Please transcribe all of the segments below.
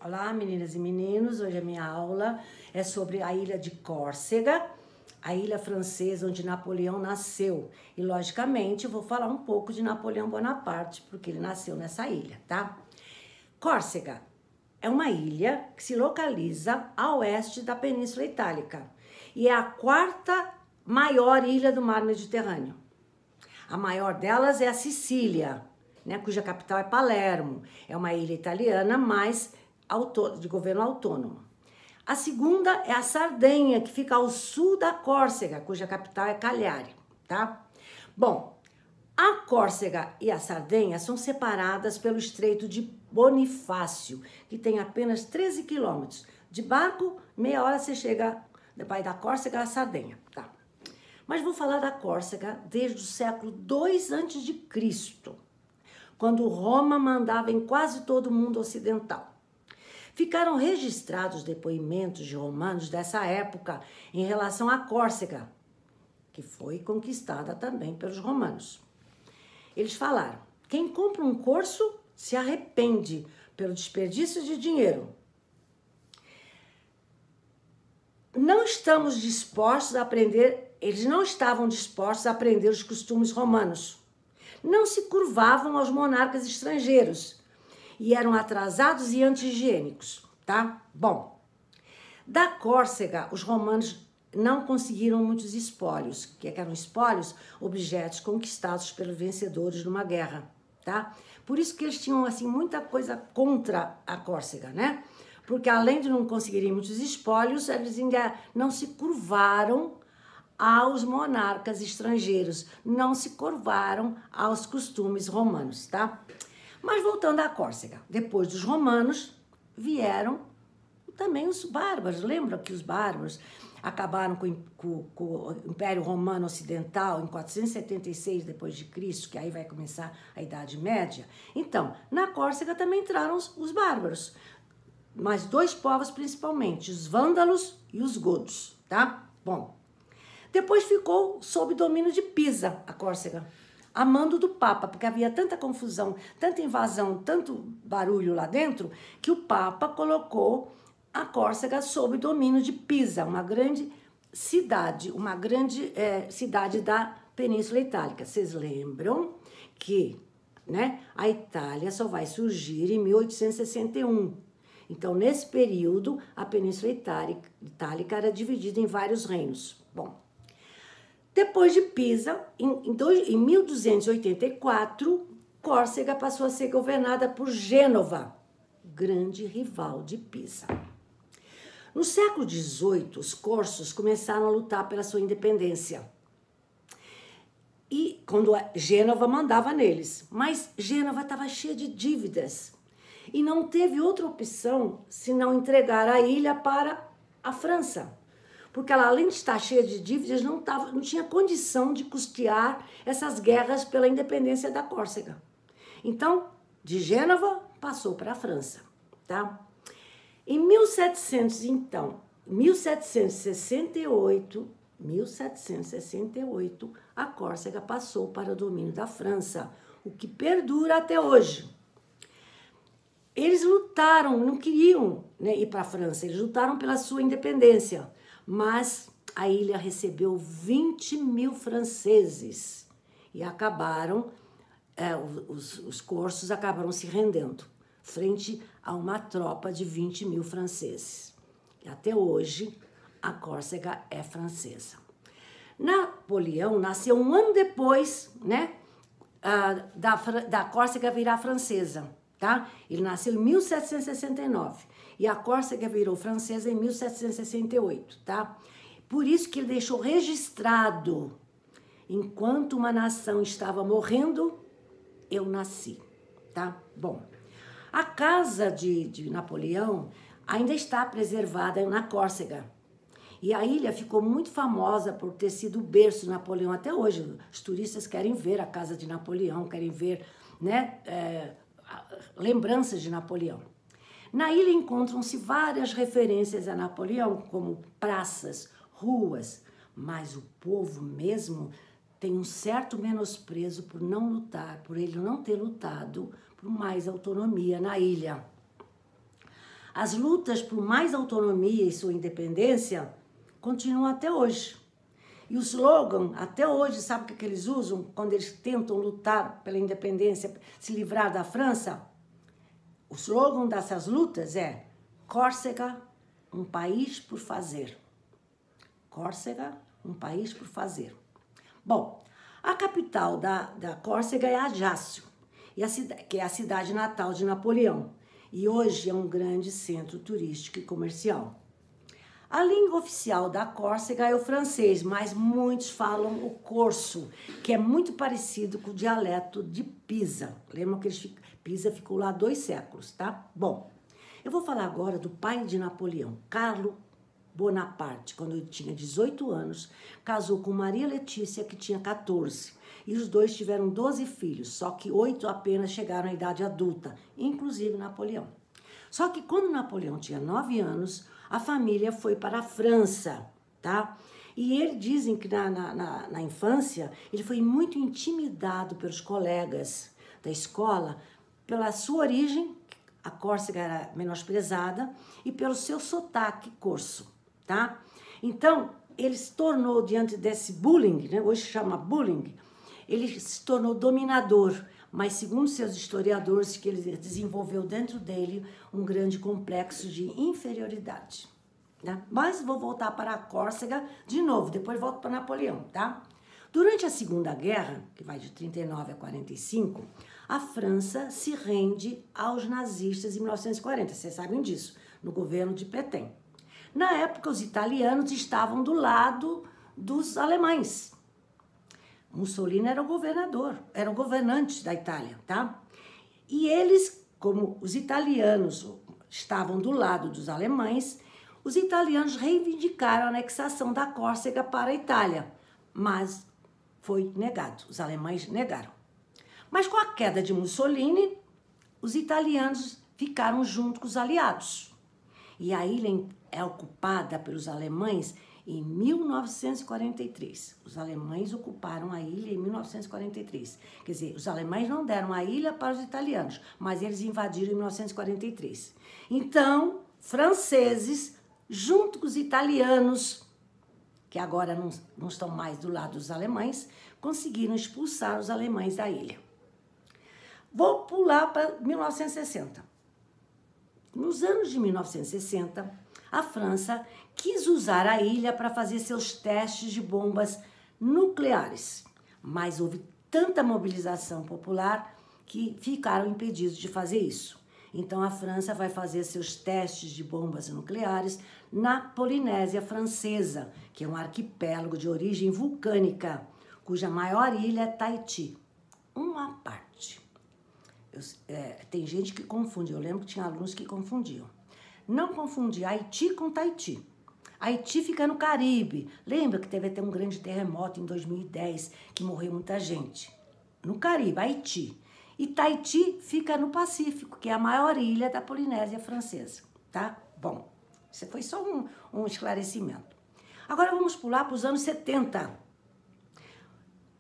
Olá, meninas e meninos. Hoje a minha aula é sobre a ilha de Córcega, a ilha francesa onde Napoleão nasceu. E, logicamente, eu vou falar um pouco de Napoleão Bonaparte, porque ele nasceu nessa ilha, tá? Córcega é uma ilha que se localiza a oeste da Península Itálica e é a quarta maior ilha do mar Mediterrâneo. A maior delas é a Sicília, né, cuja capital é Palermo. É uma ilha italiana, mas de governo autônomo. A segunda é a Sardenha, que fica ao sul da Córcega, cuja capital é Cagliari, tá? Bom, a Córcega e a Sardenha são separadas pelo Estreito de Bonifácio, que tem apenas 13 quilômetros. De barco, meia hora você chega, vai da Córcega à Sardenha, tá? Mas vou falar da Córcega desde o século II a.C., quando Roma mandava em quase todo o mundo ocidental. Ficaram registrados depoimentos de romanos dessa época em relação à Córcega, que foi conquistada também pelos romanos. Eles falaram: quem compra um corso se arrepende pelo desperdício de dinheiro. Não estamos dispostos a aprender, eles não estavam dispostos a aprender os costumes romanos. Não se curvavam aos monarcas estrangeiros e eram atrasados e anti-higiênicos, tá? Bom, da Córcega, os romanos não conseguiram muitos espólios. O que eram espólios? Objetos conquistados pelos vencedores numa guerra, tá? Por isso que eles tinham, assim, muita coisa contra a Córcega, né? Porque além de não conseguirem muitos espólios, eles ainda não se curvaram aos monarcas estrangeiros, não se curvaram aos costumes romanos, tá? Mas voltando à Córcega, depois dos romanos vieram também os bárbaros. Lembram que os bárbaros acabaram com o Império Romano Ocidental em 476 depois de Cristo, que aí vai começar a Idade Média? Então, na Córcega também entraram os bárbaros, mas dois povos principalmente, os vândalos e os godos, tá? Bom, depois ficou sob domínio de Pisa, a Córcega, a mando do Papa, porque havia tanta confusão, tanta invasão, tanto barulho lá dentro, que o Papa colocou a Córcega sob domínio de Pisa, uma grande cidade da Península Itálica. Vocês lembram que, né, a Itália só vai surgir em 1861. Então, nesse período, a Península Itálica era dividida em vários reinos. Bom, depois de Pisa, em 1284, Córcega passou a ser governada por Gênova, grande rival de Pisa. No século XVIII, os corsos começaram a lutar pela sua independência. E quando Gênova mandava neles, mas Gênova estava cheia de dívidas e não teve outra opção senão entregar a ilha para a França. Porque ela, além de estar cheia de dívidas, não tinha condição de custear essas guerras pela independência da Córcega. Então, de Gênova, passou para a França, tá? Em 1768, a Córcega passou para o domínio da França, o que perdura até hoje. Eles lutaram, não queriam, né, ir para a França, eles lutaram pela sua independência, mas a ilha recebeu 20 mil franceses e acabaram, os corsos acabaram se rendendo frente a uma tropa de 20 mil franceses. E até hoje, a Córcega é francesa. Napoleão nasceu um ano depois, né, da Córcega virar francesa, tá? Ele nasceu em 1769 e a Córcega virou francesa em 1768, tá? Por isso que ele deixou registrado: enquanto uma nação estava morrendo, eu nasci, tá? Bom, a casa de Napoleão ainda está preservada na Córcega. E a ilha ficou muito famosa por ter sido o berço de Napoleão. Até hoje, os turistas querem ver a casa de Napoleão, querem ver, né, lembranças de Napoleão. Na ilha encontram-se várias referências a Napoleão, como praças, ruas, mas o povo mesmo tem um certo menosprezo por não lutar, por ele não ter lutado por mais autonomia na ilha. As lutas por mais autonomia e sua independência continuam até hoje. E o slogan, até hoje, sabe o que eles usam quando eles tentam lutar pela independência, se livrar da França? O slogan dessas lutas é Córcega, um país por fazer. Córcega, um país por fazer. Bom, a capital da Córcega é Ajaccio, que é a cidade natal de Napoleão. E hoje é um grande centro turístico e comercial. A língua oficial da Córcega é o francês, mas muitos falam o corso, que é muito parecido com o dialeto de Pisa. Lembram que Pisa ficou lá 2 séculos, tá? Bom, eu vou falar agora do pai de Napoleão, Carlo Bonaparte. Quando ele tinha 18 anos, casou com Maria Letícia, que tinha 14. E os dois tiveram 12 filhos, só que 8 apenas chegaram à idade adulta, inclusive Napoleão. Só que quando Napoleão tinha 9 anos, a família foi para a França, tá? E ele dizem que na infância ele foi muito intimidado pelos colegas da escola pela sua origem, a Córcega era menosprezada, e pelo seu sotaque corso, tá? Então, ele se tornou, diante desse bullying, né? Hoje chama bullying, ele se tornou dominador, mas segundo seus historiadores, que ele desenvolveu dentro dele um grande complexo de inferioridade. Tá? Mas vou voltar para a Córcega de novo, depois volto para Napoleão, tá? Durante a Segunda Guerra, que vai de 39 a 45, a França se rende aos nazistas em 1940, vocês sabem disso, no governo de Pétain. Na época, os italianos estavam do lado dos alemães. Mussolini era o governador, era o governante da Itália, tá? E eles, como os italianos estavam do lado dos alemães, os italianos reivindicaram a anexação da Córcega para a Itália, mas foi negado, os alemães negaram. Mas com a queda de Mussolini, os italianos ficaram junto com os aliados. E a ilha é ocupada pelos alemães em 1943. Os alemães ocuparam a ilha em 1943. Quer dizer, os alemães não deram a ilha para os italianos, mas eles invadiram em 1943. Então, franceses, junto com os italianos, que agora não estão mais do lado dos alemães, conseguiram expulsar os alemães da ilha. Vou pular para 1960. Nos anos de 1960, a França quis usar a ilha para fazer seus testes de bombas nucleares, mas houve tanta mobilização popular que ficaram impedidos de fazer isso. Então a França vai fazer seus testes de bombas nucleares na Polinésia Francesa, que é um arquipélago de origem vulcânica, cuja maior ilha é Tahiti, uma parte. Tem gente que confunde, eu lembro que tinha alunos que confundiam. Não confundir Haiti com Tahiti. Haiti fica no Caribe. Lembra que teve até um grande terremoto em 2010, que morreu muita gente? No Caribe, Haiti. E Tahiti fica no Pacífico, que é a maior ilha da Polinésia Francesa, tá? Bom, isso foi só um esclarecimento. Agora vamos pular para os anos 70,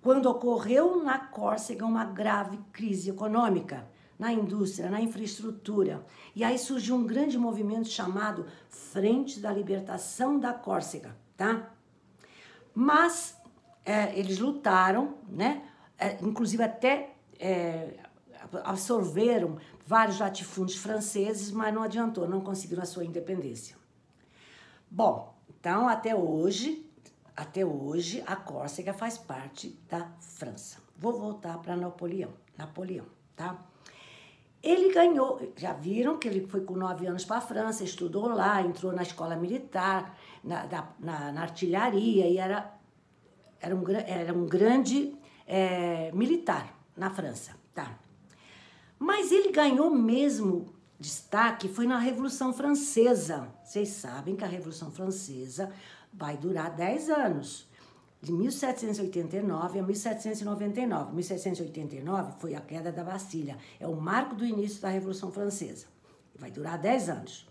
quando ocorreu na Córcega uma grave crise econômica, na indústria, na infraestrutura. E aí surgiu um grande movimento chamado Frente da Libertação da Córcega, tá? Mas eles lutaram, né? Inclusive até absorveram vários latifúndios franceses, mas não adiantou, não conseguiram a sua independência. Bom, então até hoje a Córcega faz parte da França. Vou voltar para Napoleão, tá? Ele ganhou, já viram que ele foi com 9 anos para a França, estudou lá, entrou na escola militar, na artilharia, e era um grande militar na França, tá? Mas ele ganhou mesmo destaque, foi na Revolução Francesa. Vocês sabem que a Revolução Francesa vai durar 10 anos. De 1789 a 1799. 1789 foi a queda da Bastilha. É o marco do início da Revolução Francesa. Vai durar 10 anos.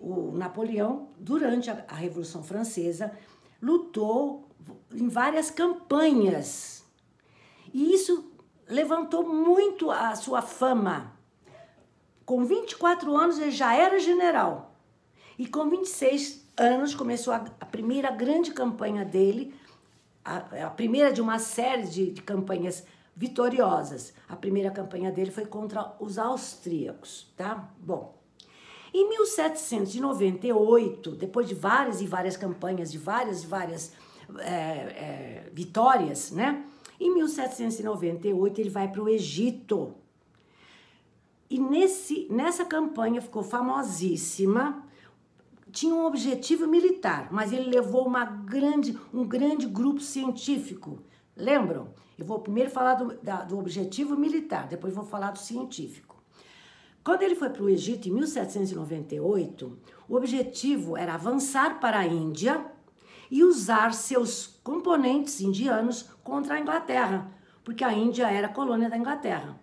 O Napoleão, durante a Revolução Francesa, lutou em várias campanhas. E isso levantou muito a sua fama. Com 24 anos ele já era general. E com 26 anos começou a primeira grande campanha dele, a primeira de uma série de campanhas vitoriosas. A primeira campanha dele foi contra os austríacos, tá? Bom, em 1798, depois de várias e várias campanhas, de várias vitórias, né? Em 1798 ele vai para o Egito. E nessa campanha ficou famosíssima. Tinha um objetivo militar, mas ele levou um grande grupo científico. Lembram? Eu vou primeiro falar do objetivo militar, depois vou falar do científico. Quando ele foi para o Egito, em 1798, o objetivo era avançar para a Índia e usar seus componentes indianos contra a Inglaterra, porque a Índia era colônia da Inglaterra.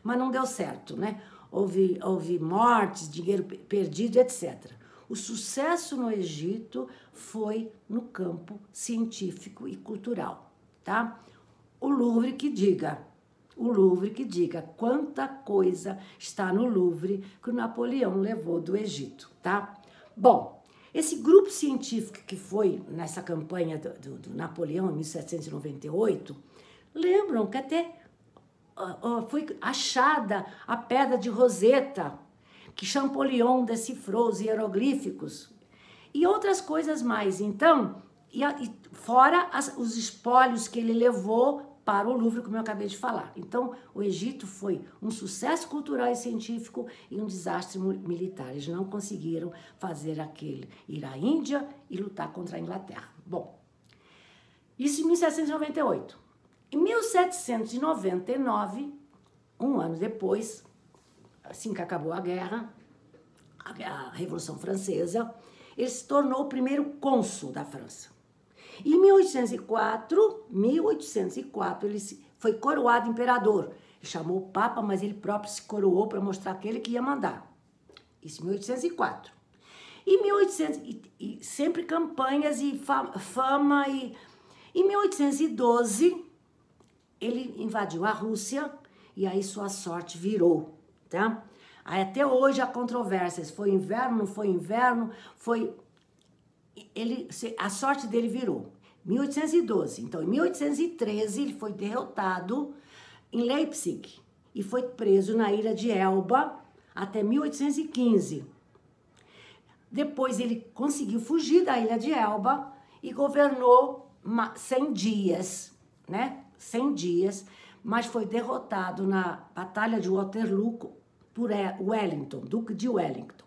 Mas não deu certo, né? Houve mortes, dinheiro perdido, etc. O sucesso no Egito foi no campo científico e cultural, tá? O Louvre que diga quanta coisa está no Louvre que o Napoleão levou do Egito, tá? Bom, esse grupo científico que foi nessa campanha do Napoleão em 1798, lembram que até foi achada a pedra de Roseta, que Champollion decifrou os hieroglíficos e outras coisas mais. Então, fora os espólios que ele levou para o Louvre, como eu acabei de falar. Então, o Egito foi um sucesso cultural e científico e um desastre militar. Eles não conseguiram fazer ir à Índia e lutar contra a Inglaterra. Bom, isso em 1798. Em 1799, um ano depois, assim que acabou a guerra, a Revolução Francesa, ele se tornou o primeiro cônsul da França. Em 1804, ele foi coroado imperador. Ele chamou o Papa, mas ele próprio se coroou para mostrar que ele que ia mandar. Isso em 1804. Em 1800, e sempre campanhas e fama. Em 1812, ele invadiu a Rússia e aí sua sorte virou, tá? Aí até hoje há controvérsias, foi inverno, não foi inverno, a sorte dele virou. 1812, então em 1813 ele foi derrotado em Leipzig e foi preso na ilha de Elba até 1815. Depois ele conseguiu fugir da ilha de Elba e governou 100 dias, né? 100 dias, mas foi derrotado na Batalha de Waterloo por Wellington, Duque de Wellington.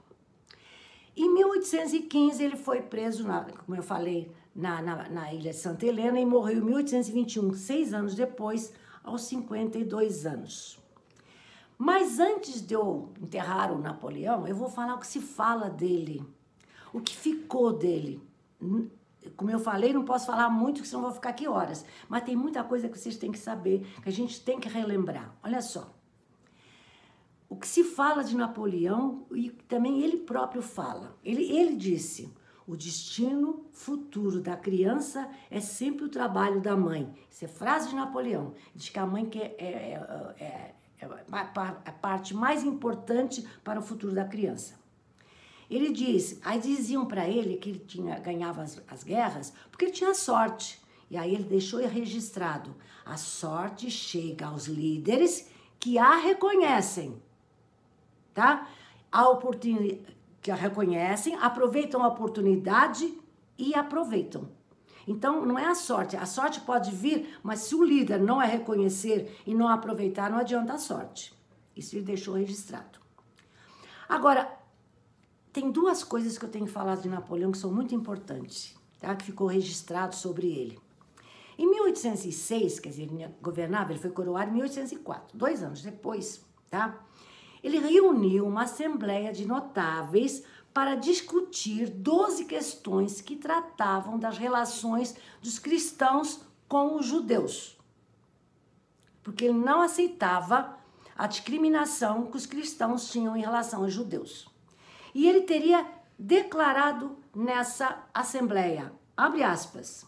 Em 1815 ele foi preso, como eu falei, na ilha de Santa Helena e morreu em 1821, 6 anos depois, aos 52 anos. Mas antes de eu enterrar o Napoleão, eu vou falar o que se fala dele, o que ficou dele. Como eu falei, não posso falar muito, porque senão vou ficar aqui horas. Mas tem muita coisa que vocês têm que saber, que a gente tem que relembrar. Olha só. O que se fala de Napoleão, e também ele próprio fala. Ele disse, o destino futuro da criança é sempre o trabalho da mãe. Isso é frase de Napoleão. Diz que a mãe é a parte mais importante para o futuro da criança. Ele disse, aí diziam para ele que ele ganhava as guerras porque ele tinha sorte. E aí ele deixou registrado, a sorte chega aos líderes que a reconhecem, tá? A oportunidade, que a reconhecem, aproveitam a oportunidade e aproveitam. Então, não é a sorte pode vir, mas se o líder não a reconhecer e não aproveitar, não adianta a sorte. Isso ele deixou registrado. Agora, tem duas coisas que eu tenho que falar de Napoleão que são muito importantes, tá? Que ficou registrado sobre ele. Em 1806, quer dizer, ele governava, ele foi coroado em 1804, 2 anos depois, tá? Ele reuniu uma assembleia de notáveis para discutir 12 questões que tratavam das relações dos cristãos com os judeus. Porque ele não aceitava a discriminação que os cristãos tinham em relação aos judeus. E ele teria declarado nessa assembleia, abre aspas,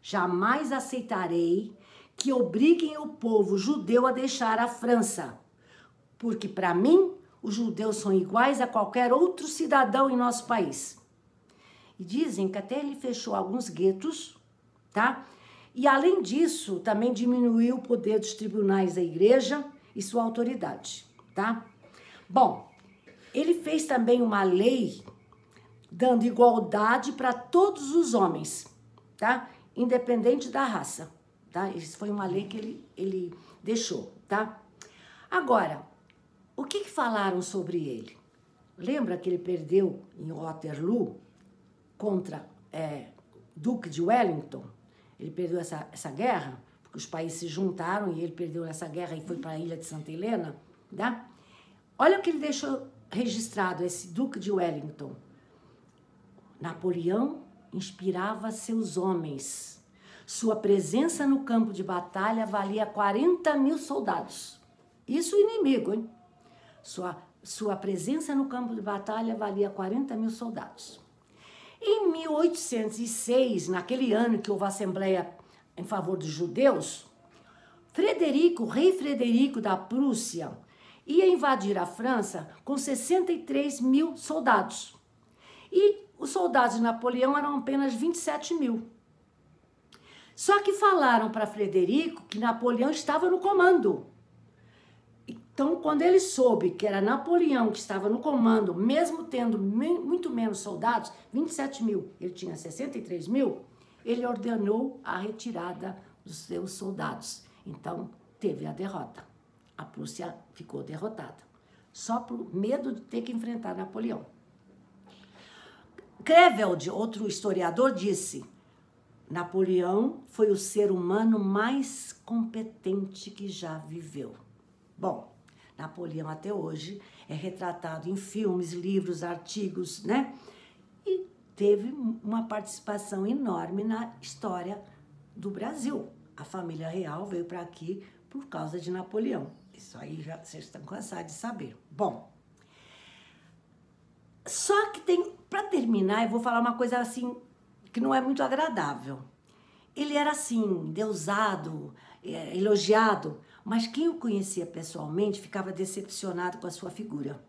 jamais aceitarei que obriguem o povo judeu a deixar a França, porque para mim os judeus são iguais a qualquer outro cidadão em nosso país. E dizem que até ele fechou alguns guetos, tá? E além disso, também diminuiu o poder dos tribunais da igreja e sua autoridade, tá? Bom, ele fez também uma lei dando igualdade para todos os homens, tá? Independente da raça, tá? Isso foi uma lei que ele deixou, tá? Agora, o que falaram sobre ele? Lembra que ele perdeu em Waterloo contra Duque de Wellington? Ele perdeu essa guerra, porque os países se juntaram e ele perdeu essa guerra e foi para a ilha de Santa Helena, tá? Olha o que ele deixou registrado, esse Duque de Wellington. Napoleão inspirava seus homens. Sua presença no campo de batalha valia 40.000 soldados. Isso o inimigo, hein? Sua presença no campo de batalha valia 40.000 soldados. Em 1806, naquele ano que houve a Assembleia em favor dos judeus, o rei Frederico da Prússia ia invadir a França com 63.000 soldados. E os soldados de Napoleão eram apenas 27.000. Só que falaram para Frederico que Napoleão estava no comando. Então, quando ele soube que era Napoleão que estava no comando, mesmo tendo muito menos soldados, 27.000, ele tinha 63.000, ele ordenou a retirada dos seus soldados. Então, teve a derrota. A Prússia ficou derrotada, só por medo de ter que enfrentar Napoleão. Creveld, outro historiador, disse: Napoleão foi o ser humano mais competente que já viveu. Bom, Napoleão até hoje é retratado em filmes, livros, artigos, né? E teve uma participação enorme na história do Brasil. A família real veio para aqui por causa de Napoleão. Isso aí já vocês estão cansados de saber. Bom, só que para terminar, eu vou falar uma coisa assim que não é muito agradável. Ele era assim, deusado, elogiado, mas quem o conhecia pessoalmente ficava decepcionado com a sua figura.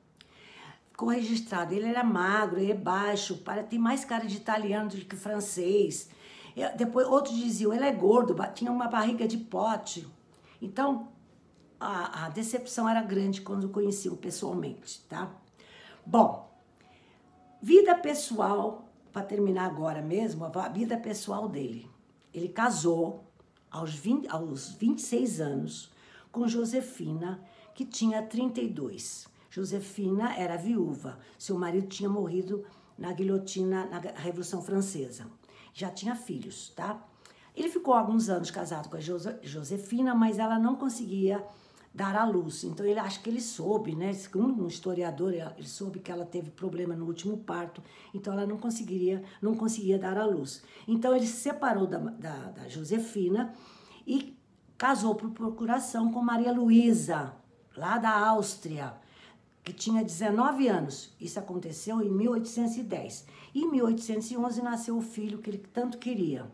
Ficou registrado, ele era magro, ele é baixo, tem mais cara de italiano do que francês. Depois outros diziam, ele é gordo, tinha uma barriga de pote. Então, a decepção era grande quando o conheciam pessoalmente, tá? Bom, vida pessoal, para terminar agora mesmo, a vida pessoal dele. Ele casou aos 26 anos com Josefina, que tinha 32. Josefina era viúva. Seu marido tinha morrido na guilhotina na Revolução Francesa. Já tinha filhos, tá? Ele ficou alguns anos casado com a Josefina, mas ela não conseguia dar à luz. Então, acho que ele soube, né? Segundo um historiador, ele soube que ela teve problema no último parto, então ela não conseguia dar à luz. Então, ele se separou da Josefina e casou por procuração com Maria Luísa, lá da Áustria, que tinha 19 anos. Isso aconteceu em 1810. E em 1811 nasceu o filho que ele tanto queria,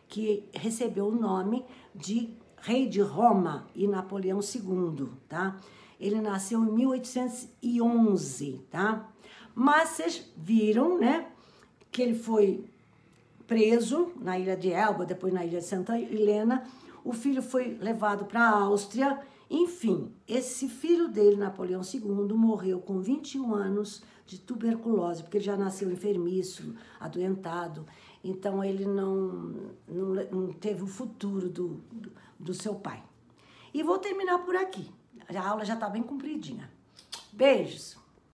que recebeu o nome de Rei de Roma e Napoleão II, tá? Ele nasceu em 1811, tá? Mas vocês viram, né, que ele foi preso na ilha de Elba, depois na ilha de Santa Helena. O filho foi levado para a Áustria. Enfim, esse filho dele, Napoleão II, morreu com 21 anos de tuberculose, porque ele já nasceu enfermiço, adoentado. Então, ele não teve o futuro do seu pai. E vou terminar por aqui. A aula já está bem compridinha. Beijos!